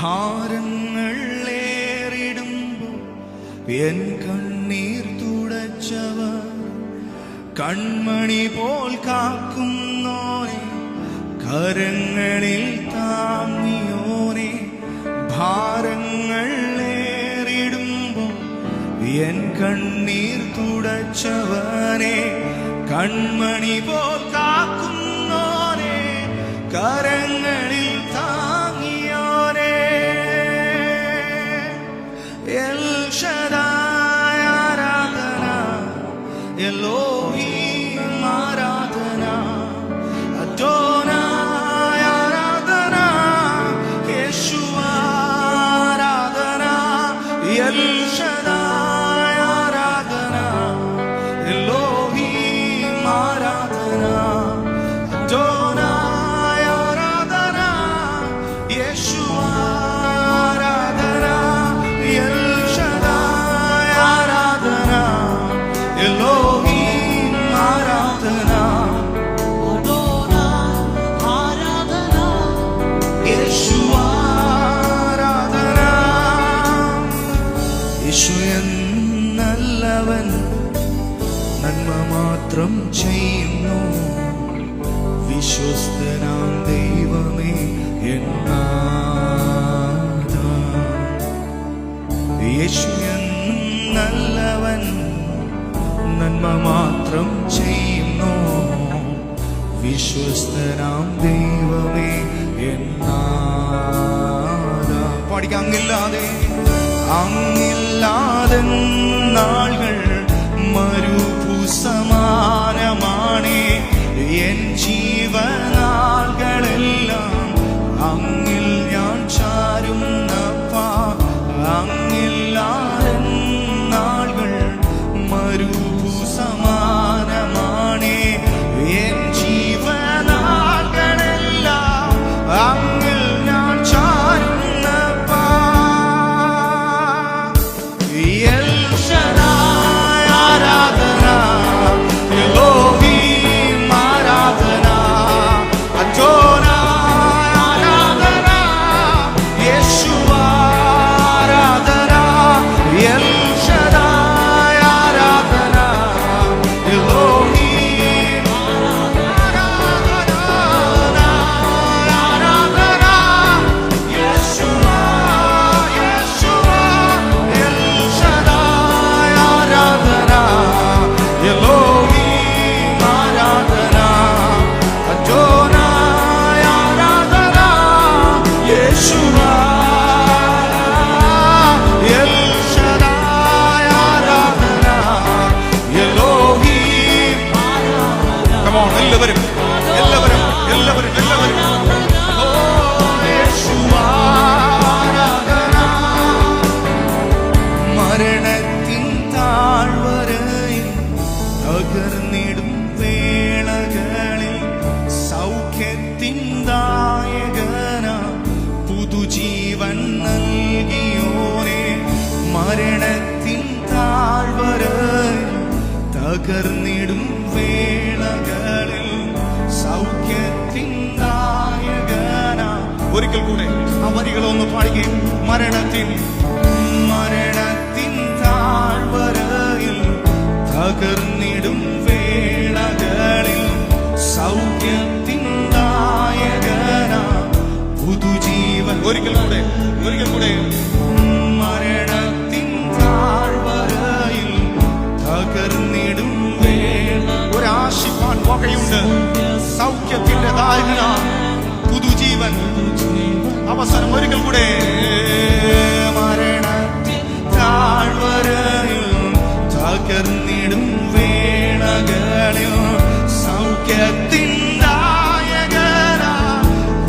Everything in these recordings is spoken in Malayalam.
ഭാരങ്ങൾ ഏറിടുമ്പോൾ എൻ കണ്ണീർ തുടച്ചവർ, കൺമണി പോൽ കാക്കുന്നോനെ, കരങ്ങളിൽ താങ്ങിയോനെ. ഭാരങ്ങൾ ഏറിടുമ്പോൾ എൻ കണ്ണീർ തുടച്ചവനെ, കൺമണി പോൽ കാക്കുന്നോനെ, കരങ്ങളിൽ താങ്ങിയോനെ. എൽ ശദായ് ആരാധന, എലോഹീം ആരാധന, അദോനായ് ആരാധന, യേശുവ ആരാധന. എൽ ശദായ് ആരാധന, എലോഹീം ആരാധന, അദോനായ് ആരാധന, യേശുവ ആരാധന. എൽ ശദായ് ആരാധന, എലോഹീം ആരാധന, അദോനായ് ആരാധന, യേശുവ ആരാധന. യേശു എന്നല്ലവൻ നന്മ മാത്രം ചെയ്യുന്നു, വിശ്വസ്തനാം ദൈവമേ എന്നാഥ. യേശു എന്നല്ലവൻ നന്മ മാത്രം ചെയ്യുന്നു, വിശ്വസ്തനാം ദൈവമേ എന്നാഥ. പഠിക്കാം. അങ്ങില്ലാതെ നാളുകൾ മരുഭൂസമാനമാണേ, എൻ ജീവനാളുകളെല്ലാം അങ്ങിൽ ഞാൻ ചാരുന്നപ്പാ. അങ്ങില്ലാതെ നാളുകൾ മരുഭൂസമാനമാണേ, എൻ ജീവനാളുകളെല്ലാം അങ്ങിൽ ഞാൻ ചാരുന്നപ്പാ. എൽ ശദായ് ആരാധന, എലോഹീം ആരാധന, അദോനായ് ആരാധന, യേശുവ ആരാധന. എൽ ശദായ് ആരാധന, എലോഹീം ആരാധന, ആരാധന, യേശുവ യേശുവ. എൽ ശദായ് ആരാധന, എലോഹീം ആരാധന, അദോനായ് ആരാധന, യേശുവ. എൽ ശദായ് ആരാധന, എലോഹീം ആരാധന. Come on, എല്ലാവരും എല്ലാവരും എല്ലാവരും എല്ലാവരും. ഓ യേശുവ ആരാധന. മരണത്തിൻ താഴ്വരയിൽ തകർന്നിടും വേളകളിൽ സൗഖ്യത്തിൻ ദായകന പുതുജീവൻ നൽകിയോനെ. മരണത്തിൻ താഴ്വരയിൽ തകർന്നിടും വേളകളിൽ സൗഖ്യത്തിൻ ദായകന. ഒരിക്കൽ കൂടെ ആ വരികളൊന്ന് പാടുകയും. മരണത്തിൻ താഴ്വരയിൽ തകർന്നിടും വേളകളിൽ സൗഖ്യത്തിൻ ദായകന പുതുജീവൻ. ഒരിക്കൽ കൂടെ മരണത്തിൻ താഴ്വരയിൽ തകർന്നിടും വേള. ഒരാശിപ്പാൻ വകയുണ്ട്, സൗഖ്യത്തിന്റെ ദായകന പുതുജീവൻ. അവസരം ഒരിക്കൽ കൂടെ. മരണത്തിൻ താഴ്വരയിൽ തകർന്നിടും വേളകളിൽ സൗഖ്യത്തിൻ ദായകന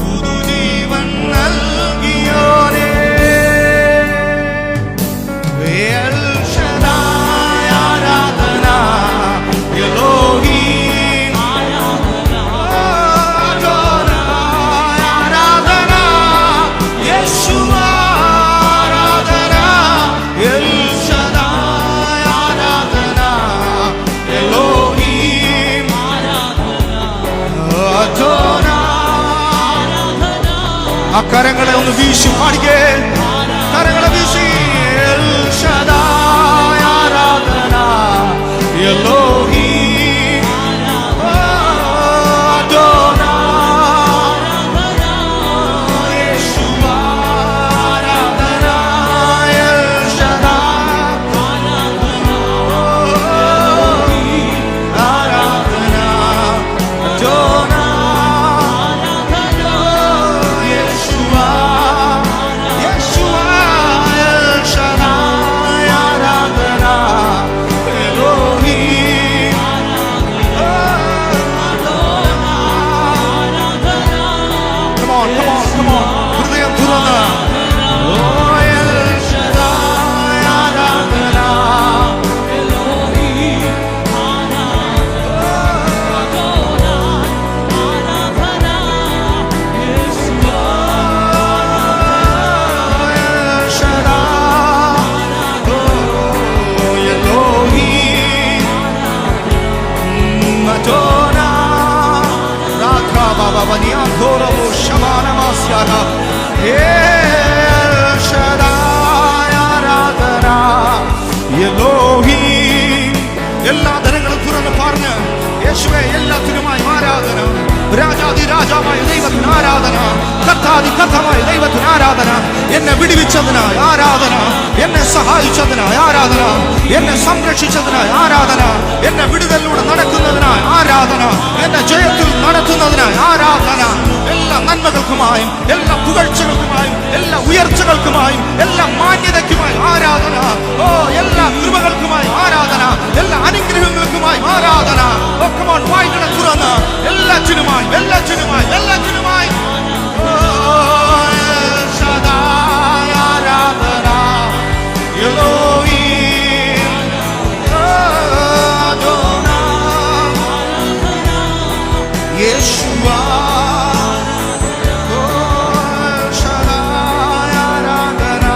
പുതുജീവൻ നൽകിയോനെ. എൽ ശദായ് ആരാധന, എലോഹീം ആരാധന, അദോനായ് ആരാധന, യേശുവ വീശി പാടിക്കേ, കരങ്ങൾ വീശി. എൽ ശദായ് ആരാധന, എലോഹീം അദോനായ്, യേശുവ ആരാധന. എൽ ശദായ് ആരാധന, അദോനായ്, യേശുവ യേശുവ. എൽ ശദായ് ആരാധന, Elohim Come on, come on, come on. ഹൃദയം തുറന്ന്. ഓ എൽ ശദായ് ആരാധന, എൽ ശദായ്, ഓ എലോഹീം അദോനായ്, രാഖാ ബാബാ വനിയാ ഘോരമോ ശമാനമാസ്യാന. എൽ ശദായ് ആരാധന, എലോഹീം. എല്ലാ ധനങ്ങളും തുറന്ന് പറഞ്ഞ് യേശുവേ എല്ലാത്തിനുമായി ആരാധന. രാജാതി രാജാവായ ദൈവത്തിന് ആരാധന, കർത്താതി കർത്താവായ ദൈവത്തിന് ആരാധന. എന്നെ വിടുവിച്ചതിനായി ആരാധന, എന്നെ സഹായിച്ചതിനായി ആരാധന, എന്നെ സംരക്ഷിച്ചതിനായി ആരാധന, എന്നെ വിടുതലിലൂടെ നടക്കുന്നതിനായി ആരാധന, എന്നെ ജയത്തിൽ നടത്തുന്നതിനായി ആരാധന. എല്ലാ നന്മകൾക്കുമായും എല്ലാ പുകഴ്ചകൾക്കുമായും എല്ലാ ഉയർച്ചകൾക്കുമായും എല്ലാ മാന്യതയ്ക്കുമായി ആരാധന. ഓ എല്ലാ കൃപകൾക്കുമായി ആരാധന, എല്ലാ അനുഗ്രഹങ്ങൾക്കുമായി ആരാധന. ഓ കമോൺ, വായ്കളെ തുറന്ന് എല്ലാറ്റിനുമായി എല്ലാറ്റിനുമായി എല്ലാറ്റിനുമായി. ഓ എൽ ശദായ് ആരാധന, എലോഹീം അദോനായ്, യേശുവ. ഓ എൽ ശദായ് ആരാധന,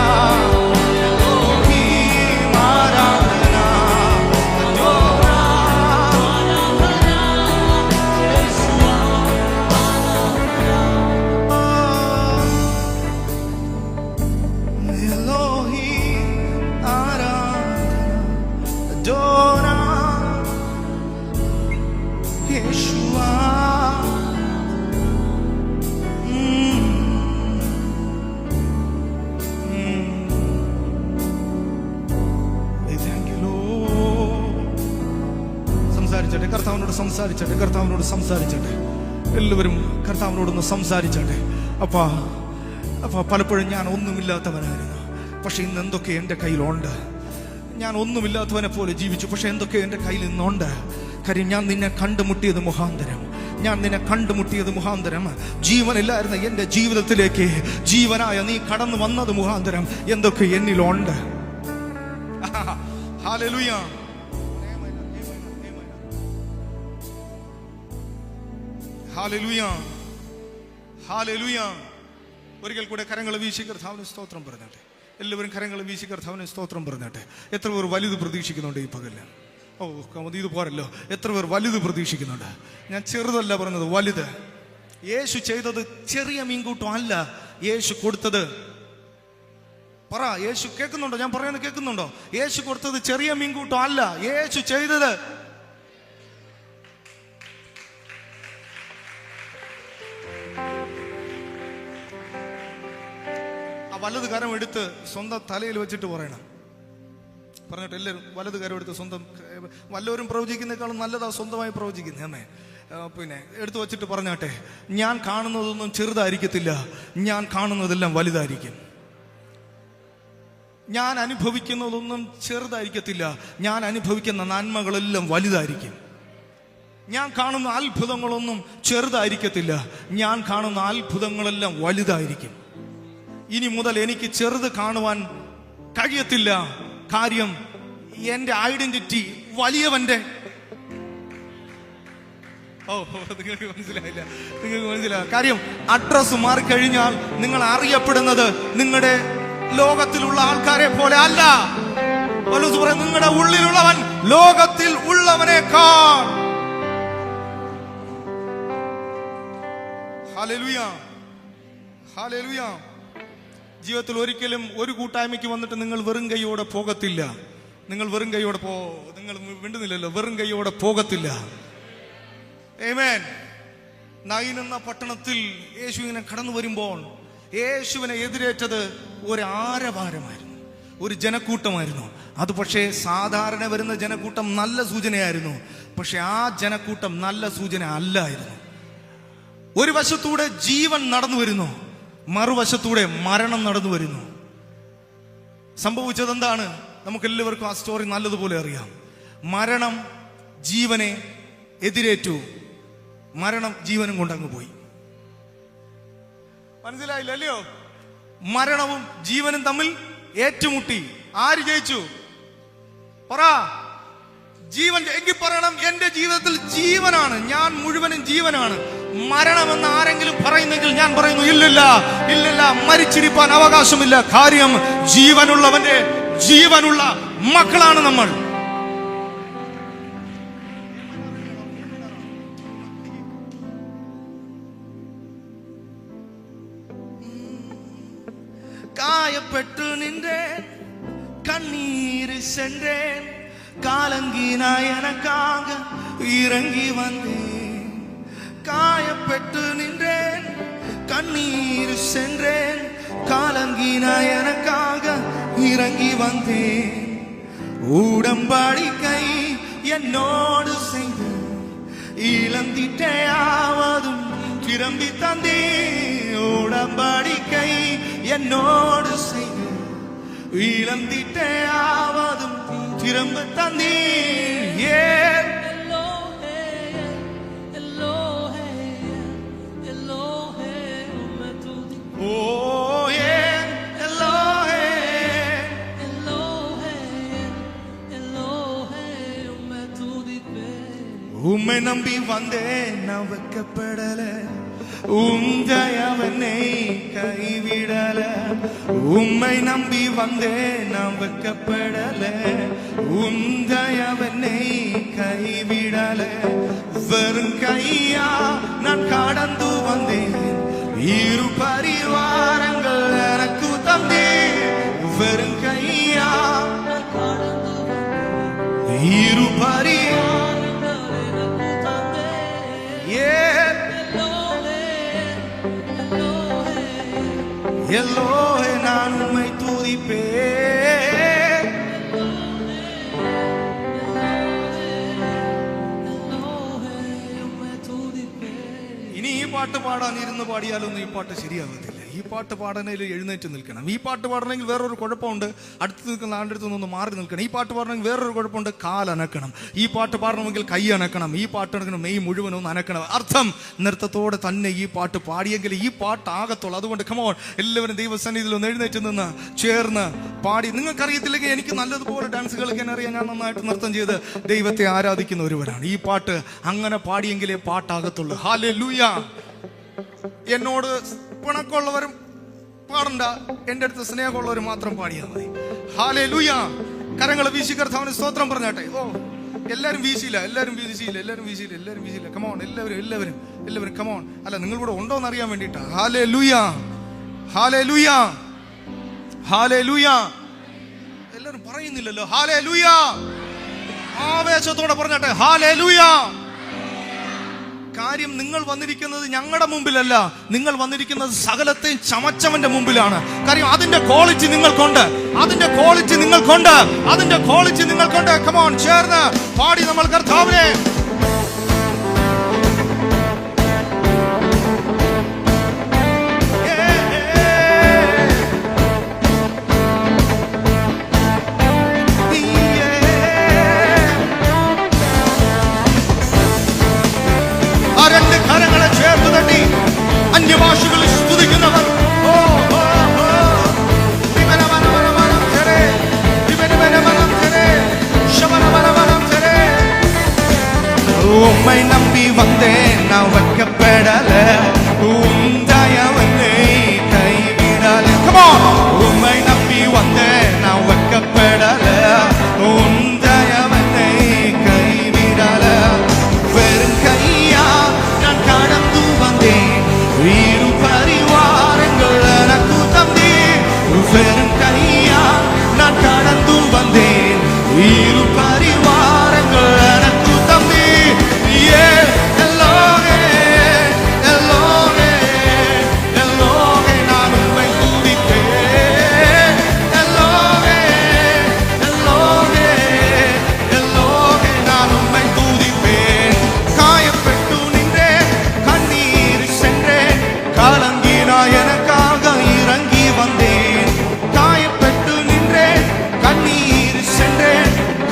എലോഹീം ആരാധന, എലോഹീം ആരാധന, അദോനായ്, യേശുവ. Thank you, Lord. സംസാരിച്ചട്ടെ, കർത്താവിനോട് സംസാരിച്ചട്ടെ, കർത്താവിനോട് സംസാരിച്ചട്ടെ. എല്ലാവരും കർത്താവിനോടൊന്ന് സംസാരിച്ചട്ടെ. അപ്പാ പലപ്പോഴും ഞാൻ ഒന്നുമില്ലാത്തവനായിരുന്നു, പക്ഷെ ഇന്ന് എന്തൊക്കെ എൻ്റെ കയ്യിലുണ്ട്. ഞാൻ ഒന്നുമില്ലാത്തവനെ പോലെ ജീവിച്ചു, പക്ഷെ എന്തൊക്കെ എൻ്റെ കയ്യിൽ ഇന്നുണ്ട്. കാര്യം ഞാൻ നിന്നെ കണ്ടുമുട്ടിയത് മുഖാന്തരം, ഞാൻ നിന്നെ കണ്ടുമുട്ടിയത് മുഖാന്തരം. ജീവനില്ലായിരുന്ന എൻ്റെ ജീവിതത്തിലേക്ക് ജീവനായ നീ കടന്നു വന്നത് മുഖാന്തരം എന്തൊക്കെ എന്നിലുണ്ട്. ഹല്ലേലൂയ. ഹല്ലേലൂയ. ഹല്ലേലൂയ. ഒരിക്കൽ കൂടെ കരങ്ങൾ വീശി കർത്താവിന് സ്തോത്രം പറഞ്ഞാട്ടെ. എല്ലാവരും കരങ്ങൾ വീശി കർത്താവിന് സ്തോത്രം പറഞ്ഞാട്ടെ. എത്ര പേർ വലുത് പ്രതീക്ഷിക്കുന്നുണ്ട് ഈ പകല്? ഓ ഇത് പോരല്ലോ, എത്ര പേർ വലുത് പ്രതീക്ഷിക്കുന്നുണ്ട്? ഞാൻ ചെറുതല്ല പറഞ്ഞത്, വലുത്. യേശു ചെയ്തത് ചെറിയ മീൻകൂട്ടം അല്ല, യേശു കൊടുത്തത്. പറ, യേശു കേൾക്കുന്നുണ്ടോ? ഞാൻ പറയുന്നത് കേൾക്കുന്നുണ്ടോ? യേശു കൊടുത്തത് ചെറിയ മീൻകൂട്ടം അല്ല, യേശു ചെയ്തത് ആ വലത് കരം എടുത്ത് സ്വന്തം തലയിൽ വെച്ചിട്ട് പറയണം. പറഞ്ഞിട്ട് എല്ലാവരും വലത് കരം എടുത്ത് സ്വന്തം, വല്ലവരും പ്രവചിക്കുന്നേക്കാളും നല്ലതാ സ്വന്തമായി പ്രവചിക്കുന്നത്. അമ്മേ പിന്നെ എടുത്തു വച്ചിട്ട് പറഞ്ഞാട്ടെ, ഞാൻ കാണുന്നതൊന്നും ചെറുതായിരിക്കത്തില്ല, ഞാൻ കാണുന്നതെല്ലാം വലുതായിരിക്കും. ഞാൻ അനുഭവിക്കുന്നതൊന്നും ചെറുതായിരിക്കത്തില്ല, ഞാൻ അനുഭവിക്കുന്ന നന്മകളെല്ലാം വലുതായിരിക്കും. ഞാൻ കാണുന്ന അത്ഭുതങ്ങളൊന്നും ചെറുതായിരിക്കത്തില്ല, ഞാൻ കാണുന്ന അത്ഭുതങ്ങളെല്ലാം വലുതായിരിക്കും. ഇനി മുതൽ എനിക്ക് ചെറുത് കാണുവാൻ കഴിയത്തില്ല. കാര്യം എന്റെ ഐഡന്റിറ്റി വലിയവന്റെ. നിങ്ങൾക്ക് മനസ്സിലായില്ല, നിങ്ങൾക്ക് മനസ്സിലായി. കാര്യം അഡ്രസ് മാറിക്കഴിഞ്ഞാൽ നിങ്ങൾ അറിയപ്പെടുന്നത് നിങ്ങളുടെ ലോകത്തിലുള്ള ആൾക്കാരെ പോലെ അല്ല. പൗലോസ് പറയും, നിങ്ങളുടെ ഉള്ളിലുള്ളവൻ ലോകത്തിൽ ഉള്ളവനേക്കാൾ. Hallelujah, hallelujah. ജീവിതത്തിൽ ഒരിക്കലും ഒരു കൂട്ടായ്മയ്ക്ക് വന്നിട്ട് നിങ്ങൾ വെറും കൈയോടെ പോകത്തില്ല. നിങ്ങൾ വെറും കൈയോടെ നിങ്ങൾ മിണ്ടുന്നില്ലല്ലോ, വെറും കൈയോടെ പോകത്തില്ല. ആമേൻ. നയിൻ എന്ന പട്ടണത്തിൽ യേശു ഇങ്ങനെ കടന്നു വരുമ്പോൾ യേശുവിനെ എതിരേറ്റത് ഒരു ആരവാരമായിരുന്നു, ഒരു ജനക്കൂട്ടമായിരുന്നു. അത് പക്ഷേ സാധാരണ വരുന്ന ജനക്കൂട്ടം നല്ല സൂചനയായിരുന്നു. പക്ഷെ ആ ജനക്കൂട്ടം നല്ല സൂചന അല്ലായിരുന്നു. ഒരു വശത്തൂടെ ജീവൻ നടന്നു വരുന്നു, മറുവശത്തൂടെ മരണം നടന്നു വരുന്നു. സംഭവിച്ചത് എന്താണ്? നമുക്ക് എല്ലാവർക്കും ആ സ്റ്റോറി നല്ലതുപോലെ അറിയാം. മരണം ജീവനെ എതിരേറ്റു, മരണം ജീവനും കൊണ്ടങ്ങ് പോയി. മനസ്സിലായില്ല അല്ലയോ? മരണവും ജീവനും തമ്മിൽ ഏറ്റുമുട്ടി. ആര് ജയിച്ചു? പറ. ജീവൻ. എങ്കിൽ പറയണം, എന്റെ ജീവിതത്തിൽ ജീവനാണ്, ഞാൻ മുഴുവനും ജീവനാണ്. മരണമെന്ന് ആരെങ്കിലും പറയുന്നെങ്കിൽ ഞാൻ പറയുന്നു, ഇല്ലില്ല, ഇല്ലില്ല, മരിച്ചിരിപ്പാൻ അവകാശമില്ല. കാര്യം ജീവനുള്ളവന്റെ ജീവനുള്ള മക്കളാണ് നമ്മൾ. காயப்பட்டு நின்றேன், கண்ணீர் சென்றேன், காலங்கினாய் எனக்காக இறங்கி வந்தேன். காயப்பட்டு நின்றேன், கண்ணீர் சென்றேன், காலங்கினாய் எனக்காக இறங்கி வந்தேன். உடம்படிக்கை என்னோடு செய்து இழந்திட்டையாவதும் திரும்பி தந்தேன். உடம்படிக்கை என்னோடு செய்து இழந்திட்டையாவதும் திரும்ப தந்தேன். ஏன் உம்மை நம்பி வந்தேன், நான் வைக்கப்படல. உந்தயவனை கைவிடல. உம்மை நம்பி வந்தேன், நான் வைக்கப்படல. உந்தயவனை கைவிடல. வெறும் கையா நான் கடந்து வந்தேன், இரு பரிவாரங்கள் எனக்கு தந்தேன். வெறும் கையா இரு பரிவாரங்கள் எல்லோரே நான் உம்மை துதிப்பேன். ഇനി ഈ പാട്ട് പാടാൻ ഇരുന്ന് പാടിയാലൊന്നും ഈ പാട്ട് ശരിയാകത്തില്ല. ഈ പാട്ട് പാടാനേൽ എഴുന്നേറ്റ് നിൽക്കണം. ഈ പാട്ട് പാടണമെങ്കിൽ വേറൊരു കുഴപ്പമുണ്ട്, അടുത്ത് നിൽക്കുന്ന ആളുടെ അടുത്ത് നിന്ന് മാറി നിൽക്കണം. ഈ പാട്ട് പാടണമെങ്കിൽ വേറൊരു കുഴപ്പമുണ്ട്, കാലനക്കണം. ഈ പാട്ട് പാടണമെങ്കിൽ കൈ അനക്കണം. ഈ പാട്ട് അനക്കണം, മെയ് മുഴുവനും ഒന്ന് അനക്കണം. അർത്ഥം നൃത്തത്തോടെ തന്നെ ഈ പാട്ട് പാടിയെങ്കിൽ ഈ പാട്ട് ആകത്തുള്ളൂ. അതുകൊണ്ട് കമോൺ, എല്ലാവരും ദൈവസന്നിധിയിൽ ഒന്ന് എഴുന്നേറ്റ് നിന്ന് ചേർന്ന് പാടി. നിങ്ങൾക്കറിയത്തില്ലെങ്കിൽ എനിക്ക് നല്ലതുപോലെ ഡാൻസ് കളിക്കാൻ അറിയാം. ഞാൻ നന്നായിട്ട് നൃത്തം ചെയ്ത് ദൈവത്തെ ആരാധിക്കുന്ന ഒരുവനാണ്. ഈ പാട്ട് അങ്ങനെ പാടിയെങ്കിലേ പാട്ടാകത്തുള്ളൂ. ഹല്ലേലൂയ. എന്നോട് പിണക്കമുള്ളവരും പാടണ്ട, എന്റെ അടുത്ത് സ്നേഹമുള്ളവർ മാത്രം പാടിയാൽ മതി. ഹല്ലേലൂയ. കരങ്ങൾ വീശി കർത്താവിന് സ്തോത്രം പറഞ്ഞാട്ടെ. ഓ, എല്ലാരും വീശിയില്ല, എല്ലാരും വീശിയില്ല, എല്ലാരും വീശിയില്ല, എല്ലാരും വീശിയില്ല. കമോൺ, എല്ലാവരും എല്ലാവരും എല്ലാവരും കമോൺ. അല്ല, നിങ്ങൾ ഇവിടെ ഉണ്ടോന്ന് അറിയാൻ വേണ്ടിട്ടാ. Hallelujah, hallelujah, hallelujah. എല്ലാരും പറയുന്നില്ലല്ലോ. ഹല്ലേലൂയ. ആവേശത്തോടെ പറഞ്ഞാട്ടെ. ഹല്ലേലൂയ. കാര്യം നിങ്ങൾ വന്നിരിക്കുന്നത് ഞങ്ങളുടെ മുമ്പിലല്ല, നിങ്ങൾ വന്നിരിക്കുന്നത് സകലത്തെയും ചമച്ചവന്റെ മുമ്പിലാണ്. കാര്യം അതിന്റെ ക്വാളിറ്റി നിങ്ങൾക്കുണ്ട്, അതിന്റെ ക്വാളിറ്റി നിങ്ങൾക്കുണ്ട്, അതിന്റെ ക്വാളിറ്റി നിങ്ങൾക്കുണ്ട്. കമോൺ, ചേർന്ന് പാടി നമ്മൾ കർത്താവിനെ. അന്യഭാഷകളിൽ സ്തുതിക്കുന്നവർ உம்மை நம்பி வந்தேன், நான் வைக்கப்படல. உந்தயவனை கைவிடல. உம்மை நம்பி வந்தேன், நான் வைக்கப்படல. உந்தயவனை கைவிடல. வெறும் கையா நான் கடந்து வந்தேன், இரு பரிவாரங்கள் எனக்கு தந்தீர்.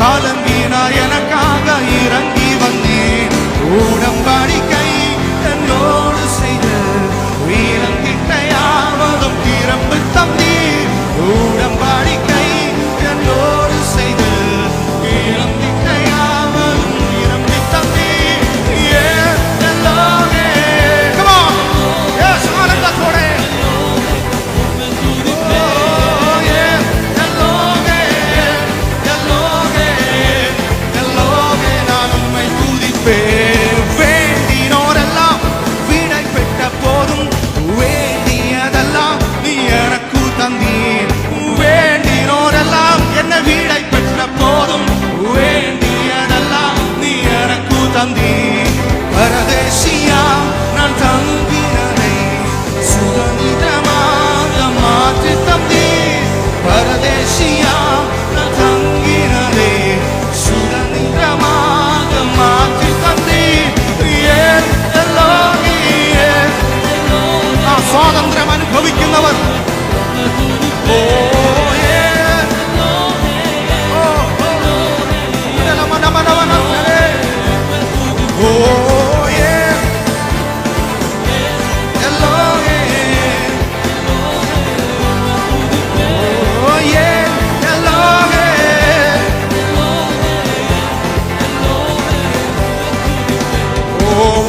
கலங்கினா எனக்காக இறங்கி வந்தேன். உடன்படிக்கை என்னோடு செய்து வீரங்கிட்டையாவதும் திரும்ப தந்தீர். உடன்படிக்கை என்னோடு செய்து வீரங்கிட்டையாவதும் திரும்ப தந்தீர். ஏன் எல்லோரே come on yes ஆனந்தத்தோட வேண்டினோரெல்லாம் விடை பெற்ற போதும் வேண்டியதெல்லாம் நீ எனக்கு தந்தீர். வேண்டினோரெல்லாம் என்ன விடை பெற்ற போதும் வேண்டியதெல்லாம் நீ எனக்கு தந்தீர். பரதேசியா நான் தங்கினதை சுதந்திரமாக மாற்றி தந்தீர். பரதேசியா நான் தங்கினதை சுதந்திரமாக மாற்றி தந்தீர். ஏன் எல்லோரே സ്വാതന്ത്ര്യം അനുഭവിക്കുന്നവർ ഓ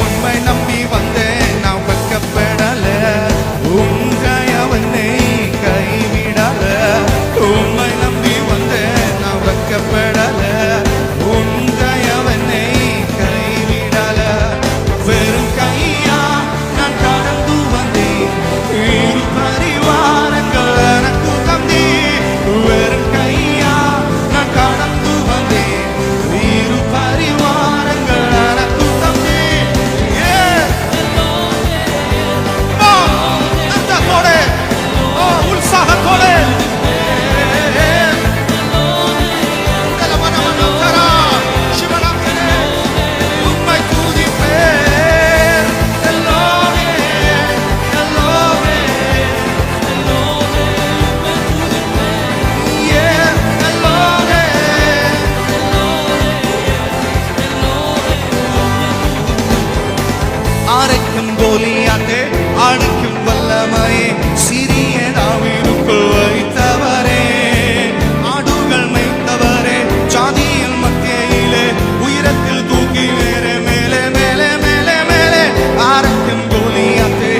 உண்மை நம்பி வந்தேன் நான் வெட்கப்படல. உங்கையவனை கைவிடல. உண்மை நம்பி வந்தேன் நான் வெட்கப்படல. உங்கையவனை கைவிடல. வெறும் கையா நான் கடந்து வந்தேன். இரு பரிவாரங்கள் எனக்கு தந்தீர். வெறும் கையா நான் கடந்து வந்தேன். இரு பரிவாரங்கள் எனக்கு தந்தீர். உற்சாகத்தோடு உம்மை துதிப்பேன். எல்லோரே எல்லோரே எல்லோரே அரைக்கும் கோலியாத்தே அடிக்கும் வல்லமையே சிறிய தாவீதுக்குள் வைத்தவரே. ஆடுகள் மேய்த்தவரே ஜாதியின் மத்தியிலே உயரத்தில் தூக்கி மேலே மேலே மேலே மேலே மேலே. அரைக்கும் கோலியாத்தே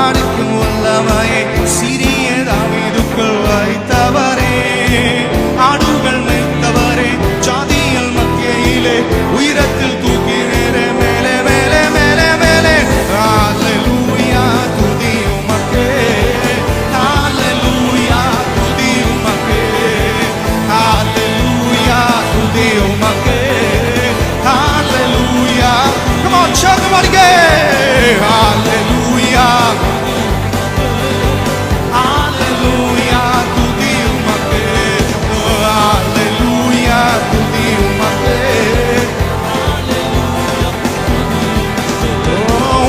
அடிக்கும் வல்லமையே சிறிய தாவீதுக்குள் வைத்தவரே. ஆடுகள் மேய்த்தவரே ஜாதியின் மத்தியிலே உயரத்தில் தூக்கி மேலே மேலே மேலே மேலே மேலே. ஹalleluya துதி உமக்கே. ஹalleluya துதி உமக்கே. ஹalleluya துதி உமக்கே. ஹalleluya come on shout the body hallelujah hallelujah துதி உமக்கே. hallelujah துதி உமக்கே.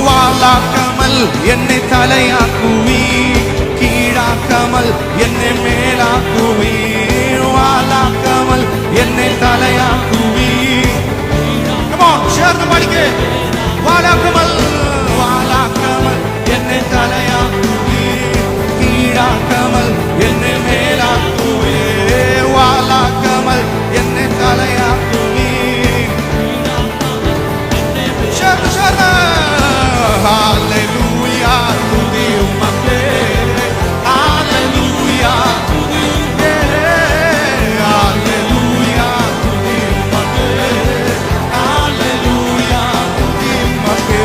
வாழாக்காமல் என்னை தலையாக்குவி. கீழாக்காமல் என்னை மேலாக்குவி. வாழாக்காமல் என்னை தலையாக்குவி. Come on சேர்ந்து படிக்க. வாழாக்காமல் வாழாக்காமல் என்னை தலையாக்குவி. கீழாக்காமல் என்னை மேலாக்குவி. வாழாக்காமல் என்னை தலையாக்குவி. சேர்ந்து சேர்ந்து hallelujah துதி உமக்கே. hallelujah துதி உமக்கே. hallelujah துதி உமக்கே. hallelujah துதி உமக்கே.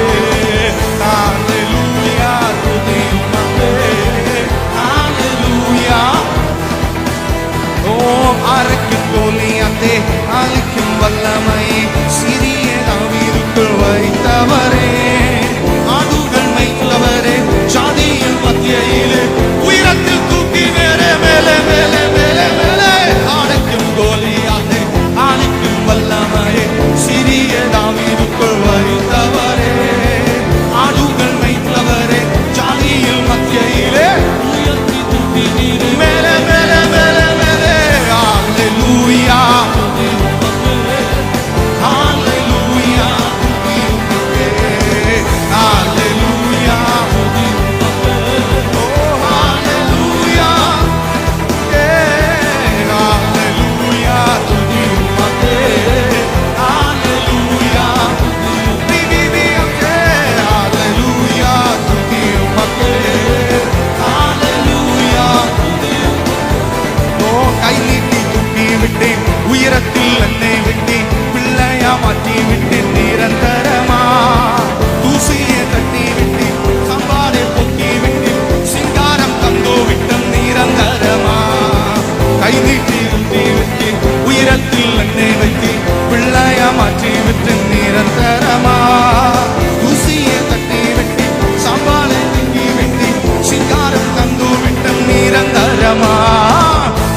ഭാരമാ.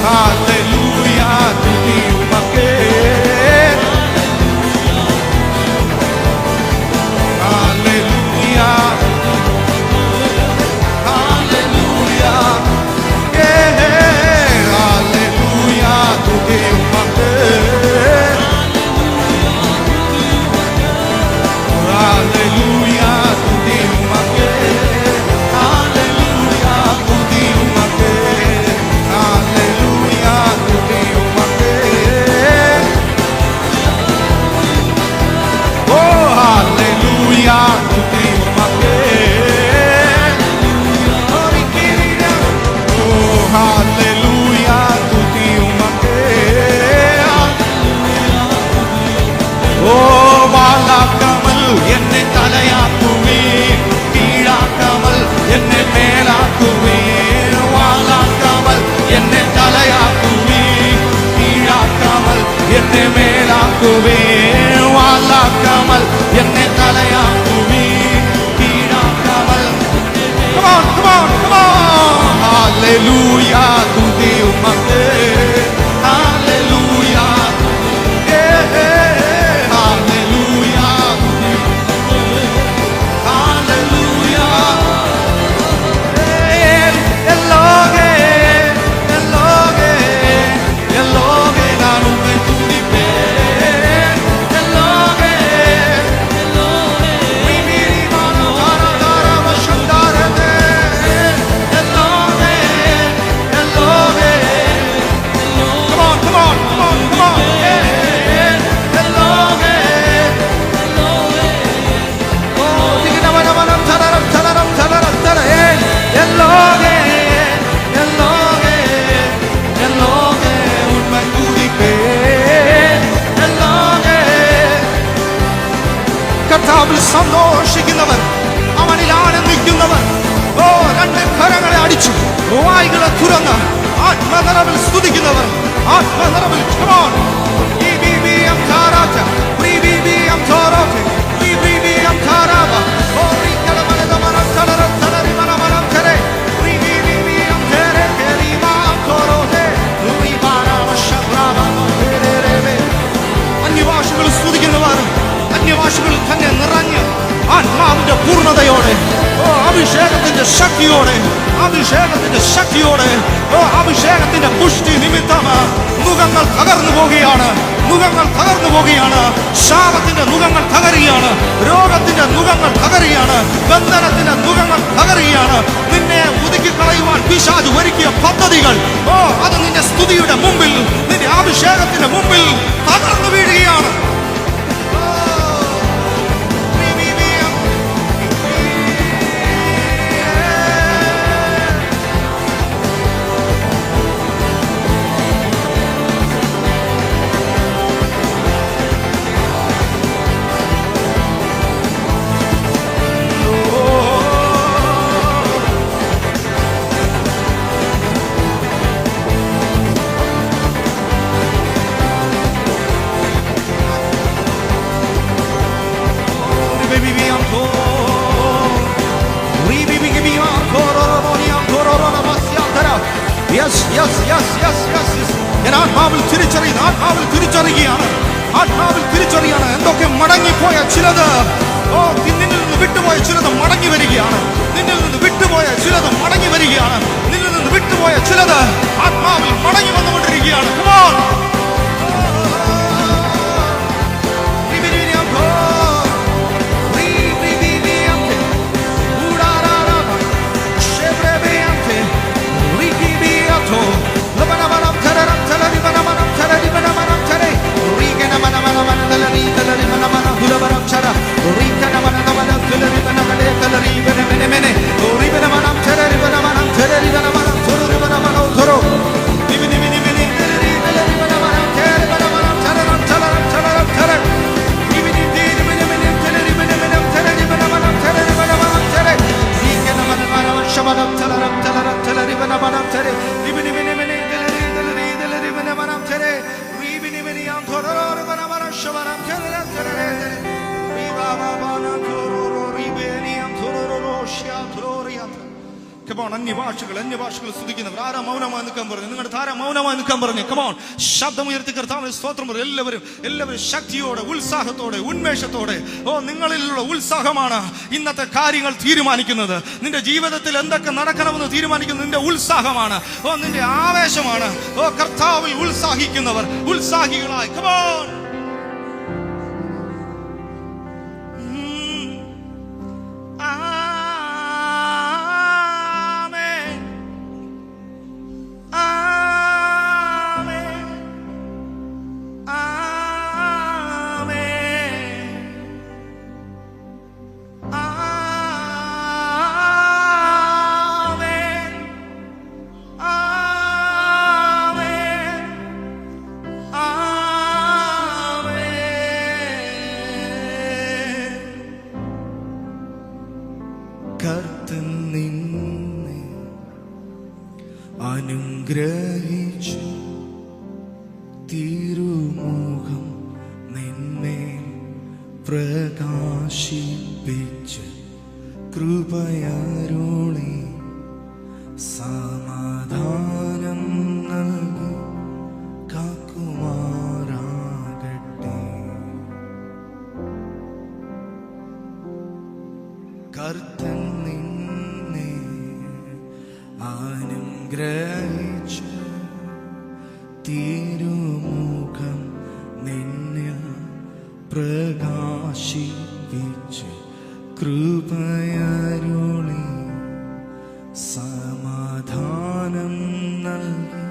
ഹല്ലേലൂയ തുതിയുമക്കേ. ഹല്ലേലൂയ ഹല്ലേലൂയ ഹല്ലേലൂയ തുതിയുമക്കേ. ഹല്ലേലൂയ തുതിയുമക്കേ. ഹല്ലേലൂയ തുതിയുമക്കേ. ഹല്ലേലൂയ തുതിയുമക്കേ. ഓ ഹല്ലേലൂയ തുതിയുമക്കേ. ഓ ഹല്ലേലൂയ തുതിയുമക്കേ. ഓ വാലാക്കാമൽ എന്നെ തലയാക്കുമേ, കീഴാക്കാമൽ എന്നെ മേലാക്കുമേ. വാലാക്കാമൽ എന്നെ തലയാക്കുമേ, കീഴാക്കാമൽ എന്നെ മേലാക്കുമേ. വാലാക്കാമൽ എന്നെ തലയാക്കുമേ, കീഴാക്കാമൽ. Come on, come on, come on. Hallelujah, തുതിയുമക്കേ. Hallelujah. കർത്താവിൽ സന്തോഷിക്കുന്നവർ, അവനിൽ ആനന്ദിക്കുന്നവർ. ഓ രണ്ട് കരങ്ങളെ അടിച്ചു വായികളെ തുറന്ന് ആത്മനിറവിൽ സ്തുതിക്കുന്നവർ, ആത്മനിറവിൽ. Come on. BBBM Tarata, BBBM Tarata, BBBM Taraba. Oh, Rikalamanam Talaram Talarimanam Tare, BBBM Tere Kerima Korote, Ribana Shabrama Terebe. അന്യഭാഷകൾ സ്തുതിക്കുന്നവർ, അന്യഭാഷകൾ തന്നെ നിറഞ്ഞ് ആത്മാവിന്റെ പൂർണ്ണതയോടെ, ഓ അഭിഷേകത്തിന്റെ ശക്തിയോടെ, അഭിഷേകത്തിന്റെ ശക്തിയോടെ, ഓ അഭിഷേകത്തിന്റെ പുഷ്ടി നിമിത്തം മുഖങ്ങൾ തകർന്നു പോകുകയാണ്, മുഖങ്ങൾ തകർന്നു പോകുകയാണ്. ശാപത്തിന്റെ മുഖങ്ങൾ തകരുകയാണ്, രോഗത്തിന്റെ മുഖങ്ങൾ തകരുകയാണ്, ബന്ധനത്തിന്റെ മുഖങ്ങൾ തകരുകയാണ്. നിന്നെ ഒതുക്കിക്കളയുവാൻ പിശാച് ഒരുക്കിയ പദ്ധതികൾ, ഓ അത് നിന്റെ സ്തുതിയുടെ മുമ്പിൽ, നിന്റെ അഭിഷേകത്തിന്റെ മുമ്പിൽ തകർന്നു വീഴുകയാണ്. ഞാൻ ആത്മാവിൽ തിരിച്ചറിയുകയാണ്, ആത്മാവിൽ തിരിച്ചറിയാണ്. എന്തൊക്കെ മടങ്ങിപ്പോയ ചിലത്, ഓ നിന്നിൽ നിന്ന് വിട്ടുപോയ ചിലത് മടങ്ങി വരികയാണ്, നിന്നിൽ നിന്ന് വിട്ടുപോയ ചിലത് മടങ്ങി വരികയാണ്, നിന്നിൽ നിന്ന് വിട്ടുപോയ ചിലത് ആത്മാവിൽ മടങ്ങി വന്നുകൊണ്ടിരിക്കുകയാണ്. Come on. കമോൺ, അന്യഭാഷകൾ സ്തുതിക്കുന്നവർ ആരാ മൗനമായി നിൽക്കാൻ പറഞ്ഞു? നിങ്ങളുടെ താര മൗനമായി നിൽക്കാൻ പറഞ്ഞു. കമോൺ, ശബ്ദമുയർത്തി കർത്താവിനെ സ്തോത്രം പറഞ്ഞു. എല്ലാവരും ശക്തിയോടെ, ഉത്സാഹത്തോടെ, ഉന്മേഷത്തോടെ. നിങ്ങളിലുള്ള ഉത്സാഹമാണ് ഇന്നത്തെ കാര്യങ്ങൾ തീരുമാനിക്കുന്നത്. നിന്റെ ജീവിതത്തിൽ എന്തൊക്കെ നടക്കണമെന്ന് തീരുമാനിക്കുന്നത് നിന്റെ ഉത്സാഹമാണ്. നിന്റെ ആവേശമാണ്. കർത്താവിൽ ഉത്സാഹിക്കുന്നവർ ഉത്സാഹികളായി. കമോൺ, കർത്തൻ നിന്നെ അനുഗ്രഹിച്ചു, തിരുമുഖം നിന്മേൽ പ്രകാശിപ്പിച്ച് കൃപയരുളി സമാധാനം നൽകി കാക്കുമാറാകട്ടെ. കർത്തൻ നിന്നെ അനുഗ്രഹിച്ചു, തിരുമുഖം നിന്നെ പ്രകാശിപ്പിച്ച് കൃപയരുളി സമാധാനം നൽകി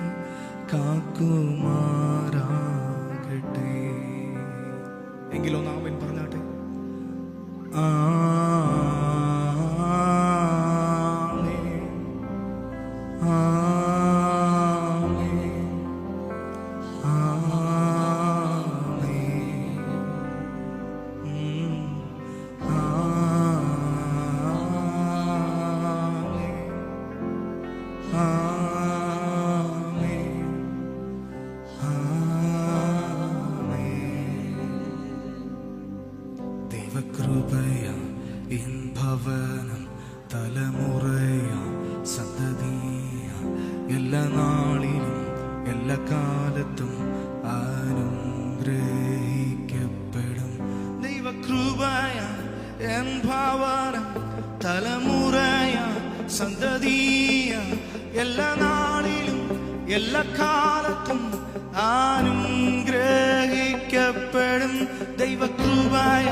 കാക്കുമാറാകട്ടെ. എങ്കിലോ നാമൻ പറഞ്ഞാട്ടെ. ദൈവകൃപയ എൻ ഭവനം തലമുറയ സന്തതിയ എല്ലാ നാളിലും എല്ലാ കാലത്തും അനുഗ്രഹിക്കപ്പെടും. ദൈവകൃപയ എൻ ഭവനം തലമുറയ സന്തതിയ എല്ലാ നാളിലും എല്ലാ കാലത്തും അനുഗ്രഹിക്കപ്പെടും. ദൈവകൃപയ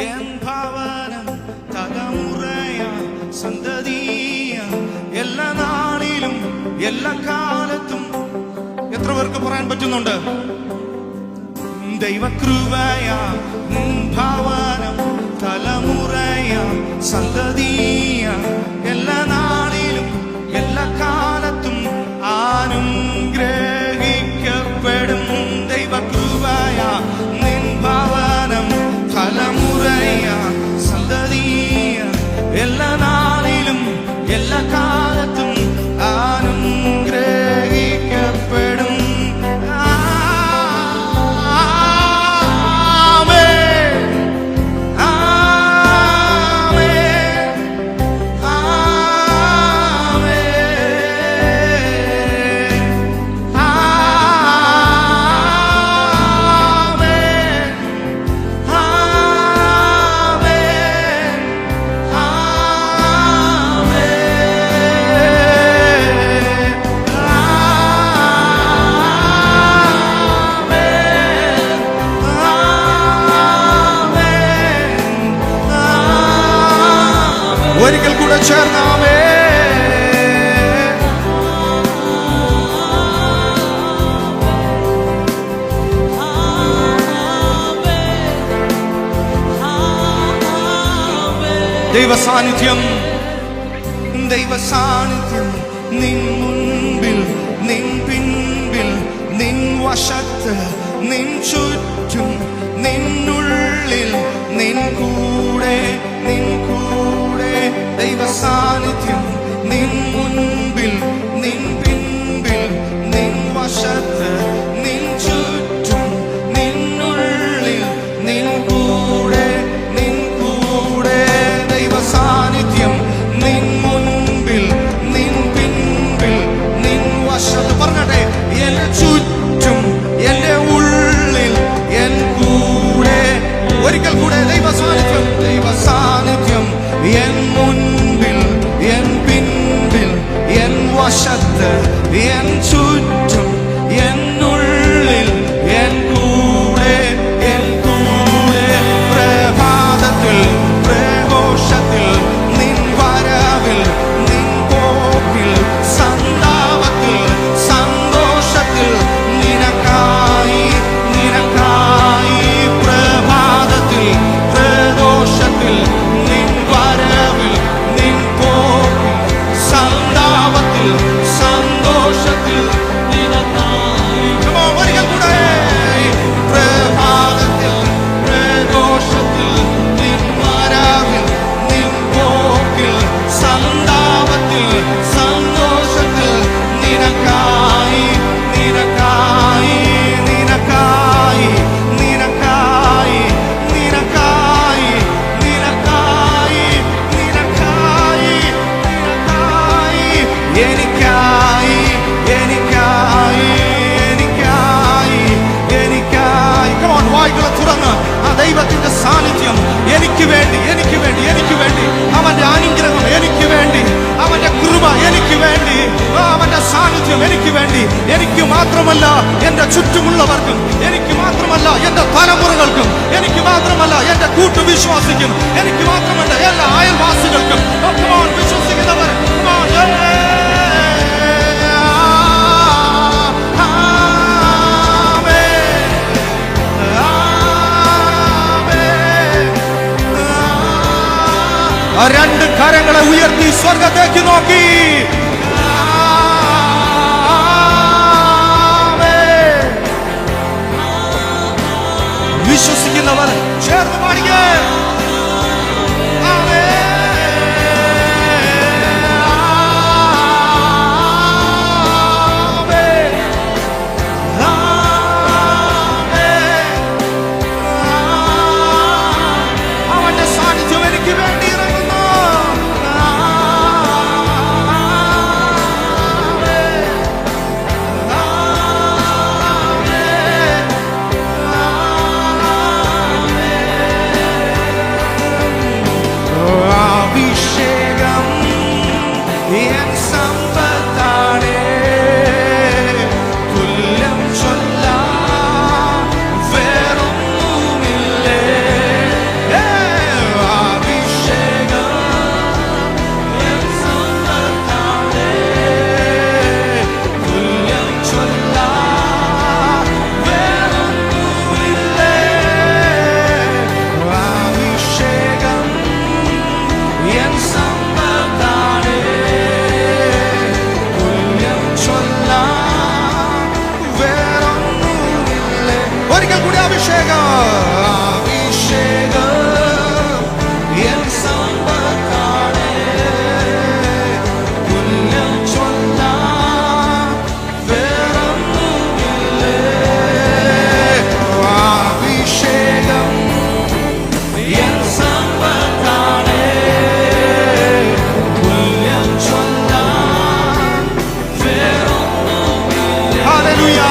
എൻ ഭവനം തലമുറയ സന്തതിയ എല്ലാ നാളിലും എല്ലാ കാലത്തും. എത്ര പേർക്ക് പറയാൻ പറ്റുന്നുണ്ട്? ദൈവകൃപയ എൻ ഭവനം തലമുറയ സന്തതിയ എല്ലാ നാളിലും എല്ലാ കാലത്തും അനുഗ്രഹിക്കപ്പെടും. ദൈവകൃപയ നിൻ ഭവനം തലമുറയ സന്തതിയ എല്ലാ നാളിലും എല്ലാ കാലത്തും അനുഗ്രഹിക്കപ്പെടും. ഒരിക്കൽ കൂടെ ചേർന്നാമേ. ദൈവസാന്നിധ്യം നിൻ മുൻപിൽ, നിൻ പിൻപിൽ, നിൻ വശത്ത്, നിൻ ചുറ്റും, നിന്നുള്ളിൽ, നിൻ കൂടെ, നിൻ കൂടെ. ദൈവസാന്നിധ്യം നിൻ മുൻപിൽ, നിൻ പിൻപിൽ, നിൻ വശത്ത്, നിൻ ചുറ്റും, നിന്നുള്ളിൽ, നിൻ കൂടെ, നിൻ കൂടെ. ദൈവസാന്നിധ്യം നിൻ മുൻപിൽ, എൻ ചുറ്റും എന്നുള്ളിൽ എൻ കൂടെ പ്രഭാതത്തിൽ പ്രഘോഷത്തിൽ നിൻ വരവിൽ നിൻ പോക്കിൽ സന്താപത്തിൽ സന്തോഷത്തിൽ നിനക്കായി പ്രഭാതത്തിൽ പ്രഘോഷത്തിൽ നിൻ വരവിൽ നിൻ പോക്കിൽ സന്താപത്തിൽ സന്തോഷത്തിൽ നിനക്കായി ഒരിക്കൽ കൂടെ പ്രഭാതത്തിൽ പ്രഘോഷത്തിൽ നിൻ വരവിൽ നിൻ പോക്കിൽ സന്താപത്തിൽ സന്തോഷത്തിൽ നിനക്കായി നിനക്കായി നിനക്കായി നിനക്കായി നിനക്കായി നിനക്കായി നിനക്കായി നിനക്കായി എനിക്കായി എനിക്കായി എനിക്കായി എനിക്കായി കമോൺ വായ്കളെ തുറന്ന് ആ ദൈവത്തിന്റെ സാന്നിധ്യം എനിക്ക് വേണ്ടി എനിക്ക് വേണ്ടി എനിക്ക് വേണ്ടി അവന്റെ അനുഗ്രഹം എനിക്ക് വേണ്ടി അവന്റെ കൃപ എനിക്ക് വേണ്ടി അവന്റെ സാന്നിധ്യം എനിക്ക് വേണ്ടി എനിക്ക് മാത്രമല്ല എന്റെ ചുറ്റുമുള്ളവർക്കും എനിക്ക് മാത്രമല്ല എന്റെ തലമുറകൾക്കും എനിക്ക് മാത്രമല്ല എന്റെ കൂട്ടുവിശ്വാസിക്കും എനിക്ക് മാത്രമല്ല എല്ലാ അയൽവാസികൾക്കും വിശ്വസിക്കുന്നവർ രണ്ട് കരങ്ങളെ ഉയർത്തി സ്വർഗത്തേക്ക് നോക്കി വിശ്വസിക്കുന്നവർ ചേർന്ന് പാടിക്കേ. അവന്റെ സാന്നിധ്യം എനിക്ക് വേണ്ടി ഇറങ്ങുന്നു. അഭിഷേകം എൻ സമ്പത്താണേ, തുല്യം ചൊല്ലാൻ വേറൊന്നുമില്ലേ. അഭിഷേകം എൻ സമ്പത്താണേ, തുല്യം ചൊല്ലാൻ വേറൊന്നുമില്ലേ. അഭിഷേകം എൻ സമ്പത്താണേ, തുല്യം ചൊല്ലാൻ വേറൊന്നുമില്ലേ. ഒരിക്കൽ കൂടി അഭിഷേകം അഭിഷേകം എൻ സമ്പത്താണേ, തുല്യം ചൊല്ലാൻ വേറൊന്നുമില്ലേ. അഭിഷേകം എൻ സമ്പത്താണേ, തുല്യം ചൊല്ലാൻ വേറൊന്നുമില്ലേ. ഹല്ലേലൂയ.